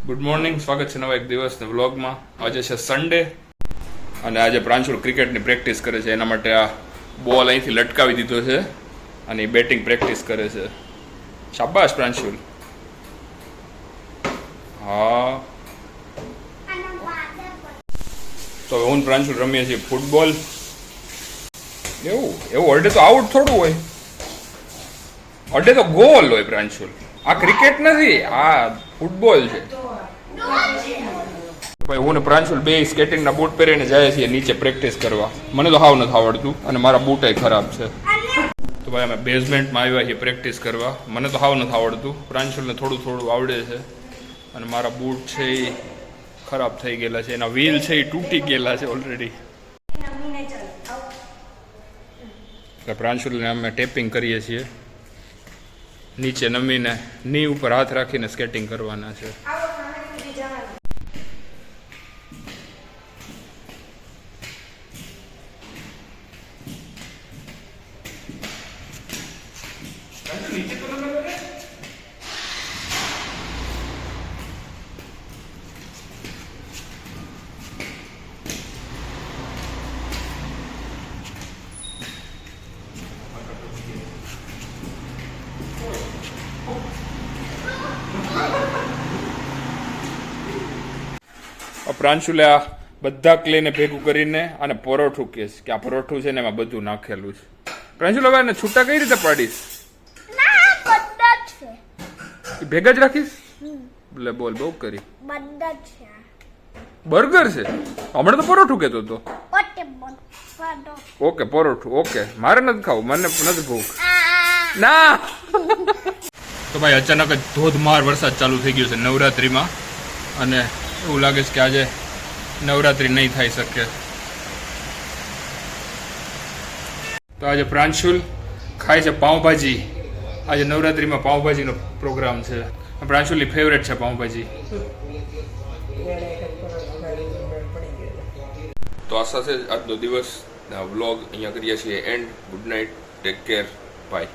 Good morning, સ્વાગત છે નવા એક દિવસના વ્લોગમાં. આજે છે સન્ડે અને આજે પ્રાંશુલ ક્રિકેટની પ્રેક્ટિસ કરે છે. એના માટે આ બોલ અહીંથી લટકાવી દીધો છે અને એ બેટિંગ પ્રેક્ટિસ કરે છે. શાબાશ પ્રાંશુલ. હા, તો હું પ્રાંશુલ રમીએ છીએ ફૂટબોલ. એવું અડે તો આઉટ થોડું હોય, અડે તો ગોલ હોય પ્રાંશુલ. આ ક્રિકેટ નથી, આ ફૂટબોલ છે. ભાઈ હું ને પ્રાંશુલ બે સ્કેટિંગના બૂટ પહેરીને જાય છીએ નીચે પ્રેક્ટિસ કરવા. મને તો હાવ નથી આવડતું અને મારા બૂટ ખરાબ છે. તો ભાઈ અમે બેઝમેન્ટમાં આવ્યા છીએ પ્રેક્ટિસ કરવા. મને તો હાવ નથી આવડતું, પ્રાંશુલને થોડું થોડું આવડે છે અને મારા બૂટ છે એ ખરાબ થઈ ગયેલા છે. એના વ્હીલ છે એ તૂટી ગયેલા છે ઓલરેડી. પ્રાંશુલને અમે ટેપિંગ કરીએ છીએ. નીચે નમીને ની ઉપર હાથ રાખીને સ્કેટિંગ કરવાના છે. પ્રાંશુલે આ બધા ક્લેને ભેગું કરીને અને પરોઠું કહેશ કે આ પરોઠું છે ને એમાં બધું નાખેલું છે. પ્રાંશુલ હવે એને છૂટા કઈ રીતે પાડીશ? ભેગા જ રાખીશ? એટલે બોલ બહુ કરી. બર્ગર છે? હમણાં તો પરોઠું કહેતો હતો. ઓકે પરોઠું, ઓકે. મારે નથી ખાવું, મને નથી ભૂખ. ના. તો ભાઈ અચાનક જ ધોધમાર વરસાદ ચાલુ થઈ ગયો છે નવરાત્રીમાં અને એવું લાગે છે કે આજે નવરાત્રી નહીં થઈ શકે. તો આજે પ્રાંશુલ ખાય છે પાઉંભાજી. આજે નવરાત્રીમાં પાઉંભાજીનો પ્રોગ્રામ છે. પ્રાંશુલની ફેવરેટ છે પાઉંભાજી. તો આ સાથે આજનો દિવસ વ્લોગ અહીંયા કરીએ છીએ and. Good night, take care, by.